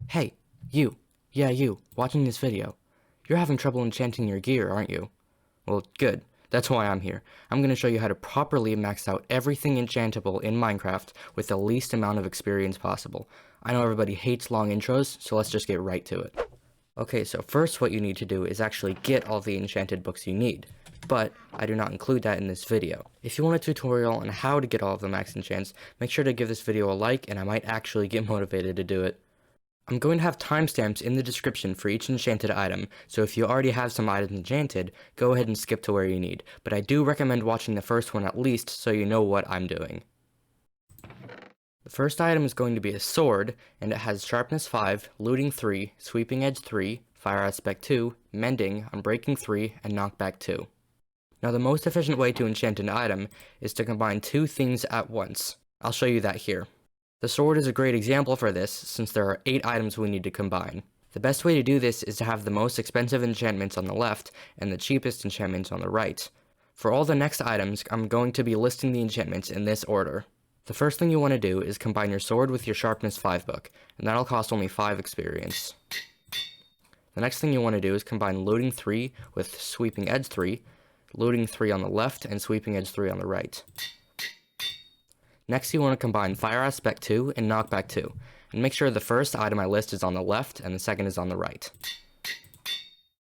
Hey, you. Yeah, you, watching this video. You're having trouble enchanting your gear, aren't you? Well, good. That's why I'm here. I'm going to show you how to properly max out everything enchantable in Minecraft with the least amount of experience possible. I know everybody hates long intros, so let's just get right to it. Okay, so first what you need to do is actually get all the enchanted books you need, but I do not include that in this video. If you want a tutorial on how to get all of the max enchants, make sure to give this video a like and I might actually get motivated to do it. I'm going to have timestamps in the description for each enchanted item, so if you already have some items enchanted, go ahead and skip to where you need, but I do recommend watching the first one at least so you know what I'm doing. The first item is going to be a sword, and it has sharpness 5, looting 3, sweeping edge 3, fire aspect 2, mending, unbreaking 3, and knockback 2. Now the most efficient way to enchant an item is to combine two things at once. I'll show you that here. The sword is a great example for this, since there are 8 items we need to combine. The best way to do this is to have the most expensive enchantments on the left, and the cheapest enchantments on the right. For all the next items, I'm going to be listing the enchantments in this order. The first thing you want to do is combine your sword with your sharpness 5 book, and that'll cost only 5 experience. The next thing you want to do is combine looting 3 with sweeping edge 3, looting 3 on the left, and sweeping edge 3 on the right. Next, you want to combine Fire Aspect 2 and Knockback 2, and make sure the first item I list is on the left and the second is on the right.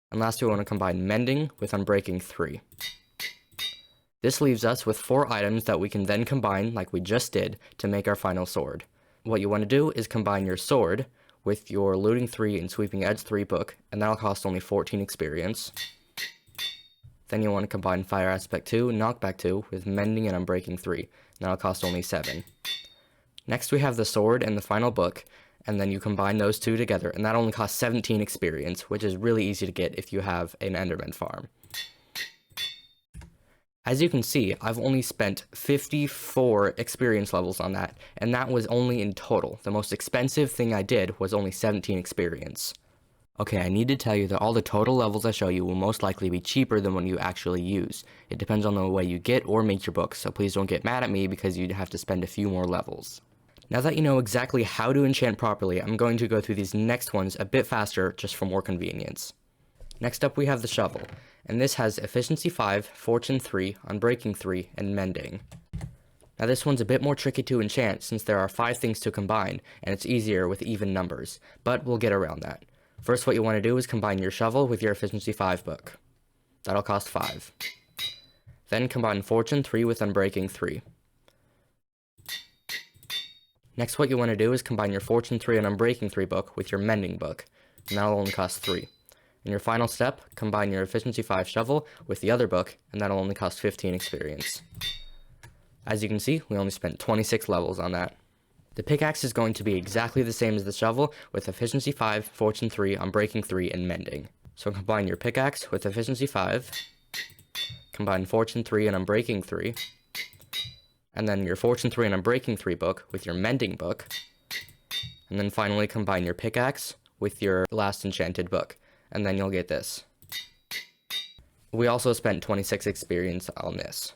And last, we want to combine Mending with Unbreaking 3. This leaves us with 4 items that we can then combine, like we just did, to make our final sword. What you want to do is combine your sword with your Looting 3 and Sweeping Edge 3 book, and that'll cost only 14 experience. Then you want to combine Fire Aspect 2 and Knockback 2 with Mending and Unbreaking 3, and that'll cost only 7. Next we have the sword and the final book, and then you combine those two together, and that only costs 17 experience, which is really easy to get if you have an Enderman farm. As you can see, I've only spent 54 experience levels on that, and that was only in total. The most expensive thing I did was only 17 experience. Okay, I need to tell you that all the total levels I show you will most likely be cheaper than what you actually use. It depends on the way you get or make your books, so please don't get mad at me because you'd have to spend a few more levels. Now that you know exactly how to enchant properly, I'm going to go through these next ones a bit faster just for more convenience. Next up we have the shovel, and this has efficiency 5, fortune 3, unbreaking 3, and mending. Now this one's a bit more tricky to enchant since there are 5 things to combine, and it's easier with even numbers, but we'll get around that. First, what you want to do is combine your shovel with your efficiency 5 book. That'll cost 5. Then combine fortune 3 with unbreaking 3. Next, what you want to do is combine your fortune 3 and unbreaking 3 book with your mending book, and that'll only cost 3. In your final step, combine your efficiency 5 shovel with the other book, and that'll only cost 15 experience. As you can see, we only spent 26 levels on that. The pickaxe is going to be exactly the same as the shovel, with efficiency 5, fortune 3, unbreaking 3, and mending. So combine your pickaxe with efficiency 5, combine fortune 3 and unbreaking 3, and then your fortune 3 and unbreaking 3 book with your mending book, and then finally combine your pickaxe with your last enchanted book, and then you'll get this. We also spent 26 experience on this.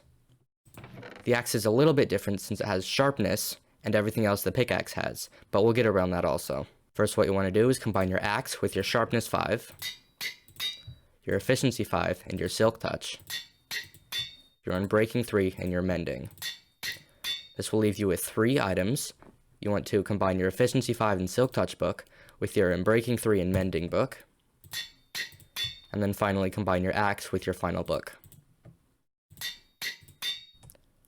The axe is a little bit different since it has sharpness, and everything else the pickaxe has, but we'll get around that also. First, what you want to do is combine your axe with your sharpness 5, your efficiency 5, and your silk touch, your unbreaking 3, and your mending. This will leave you with 3 items. You want to combine your efficiency 5 and silk touch book with your unbreaking 3 and mending book, and then finally combine your axe with your final book.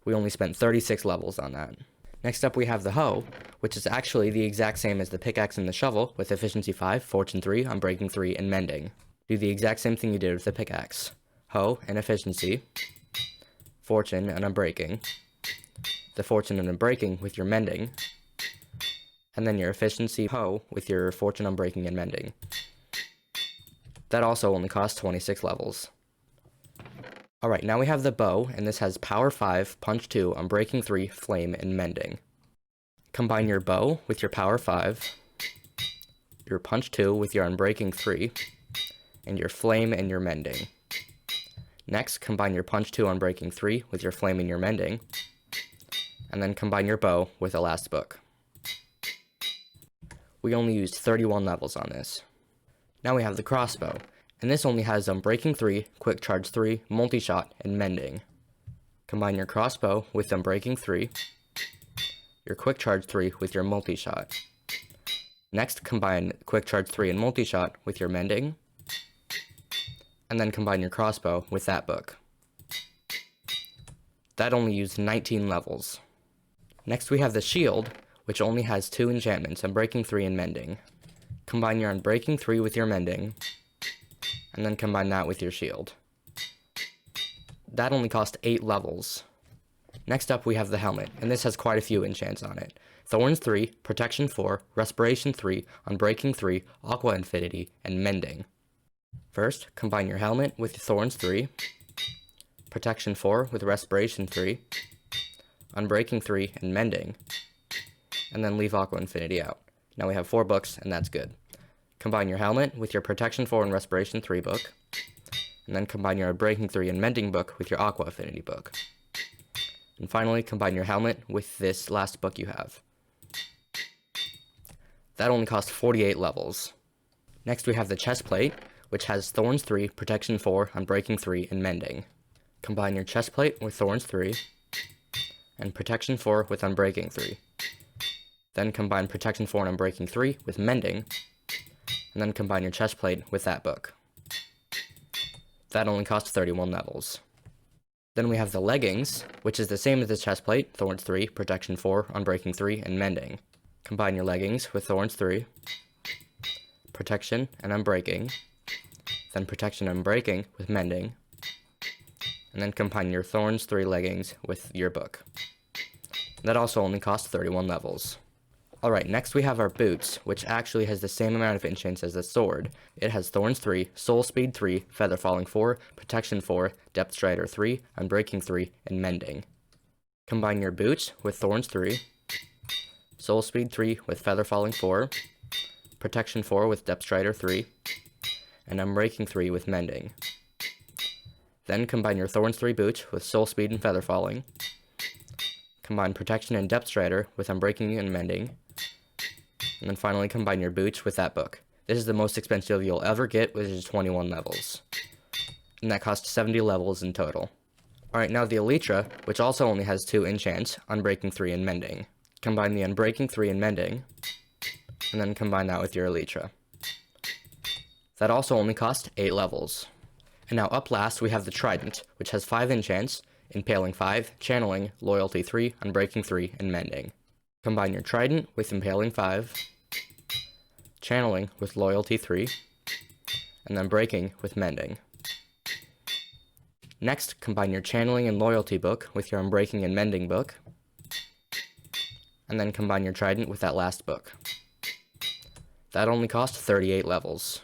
We only spent 36 levels on that. Next up we have the hoe, which is actually the exact same as the pickaxe and the shovel, with efficiency 5, fortune 3, unbreaking 3, and mending. Do the exact same thing you did with the pickaxe. Hoe and efficiency, fortune and unbreaking, the fortune and unbreaking with your mending, and then your efficiency hoe with your fortune, unbreaking, and mending. That also only costs 26 levels. Alright, now we have the bow, and this has power 5, punch 2, unbreaking 3, flame, and mending. Combine your bow with your power 5, your punch 2 with your unbreaking 3, and your flame and your mending. Next, combine your punch 2 unbreaking 3 with your flame and your mending, and then combine your bow with the last book. We only used 31 levels on this. Now we have the Crossbow, and this only has Unbreaking 3, Quick Charge 3, Multi-Shot, and Mending. Combine your Crossbow with Unbreaking 3, your Quick Charge 3 with your Multi-Shot. Next, combine Quick Charge 3 and Multi-Shot with your Mending, and then combine your Crossbow with that book. That only used 19 levels. Next we have the Shield, which only has 2 enchantments, Unbreaking 3 and Mending. Combine your Unbreaking 3 with your Mending, and then combine that with your Shield. That only cost 8 levels. Next up we have the Helmet, and this has quite a few enchants on it. Thorns 3, Protection 4, Respiration 3, Unbreaking 3, Aqua Infinity, and Mending. First, combine your Helmet with Thorns 3, Protection 4 with Respiration 3, Unbreaking 3, and Mending, and then leave Aqua Infinity out. Now we have 4 books, and that's good. Combine your Helmet with your Protection 4 and Respiration 3 book, and then combine your Unbreaking 3 and Mending book with your Aqua Affinity book. And finally, combine your Helmet with this last book you have. That only cost 48 levels. Next we have the Chestplate, which has Thorns 3, Protection 4, Unbreaking 3, and Mending. Combine your Chestplate with Thorns 3, and Protection 4 with Unbreaking 3. Then combine Protection 4 and Unbreaking 3 with Mending, and then combine your Chestplate with that book. That only costs 31 levels. Then we have the Leggings, which is the same as the Chestplate, Thorns 3, Protection 4, Unbreaking 3, and Mending. Combine your Leggings with Thorns 3, Protection and Unbreaking, then Protection and Unbreaking with Mending, and then combine your Thorns 3 Leggings with your book. That also only costs 31 levels. Alright, next we have our Boots, which actually has the same amount of enchants as the sword. It has Thorns 3, Soul Speed 3, Feather Falling 4, Protection 4, Depth Strider 3, Unbreaking 3, and Mending. Combine your Boots with Thorns 3, Soul Speed 3 with Feather Falling 4, Protection 4 with Depth Strider 3, and Unbreaking 3 with Mending. Then combine your Thorns 3 Boots with Soul Speed and Feather Falling. Combine Protection and Depth Strider with Unbreaking and Mending. And then finally combine your Boots with that book. This is the most expensive you'll ever get, which is 21 levels. And that costs 70 levels in total. Alright, now the Elytra, which also only has 2 enchants, Unbreaking 3 and Mending. Combine the Unbreaking 3 and Mending, and then combine that with your Elytra. That also only cost 8 levels. And now up last we have the Trident, which has 5 enchants, Impaling 5, Channeling, Loyalty 3, Unbreaking 3, and Mending. Combine your Trident with Impaling 5, Channeling with Loyalty 3, and then Breaking with Mending. Next, combine your Channeling and Loyalty book with your Unbreaking and Mending book, and then combine your Trident with that last book. That only cost 38 levels.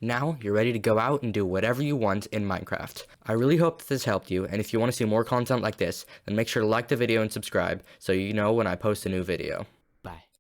Now, you're ready to go out and do whatever you want in Minecraft. I really hope that this helped you, and if you want to see more content like this, then make sure to like the video and subscribe so you know when I post a new video.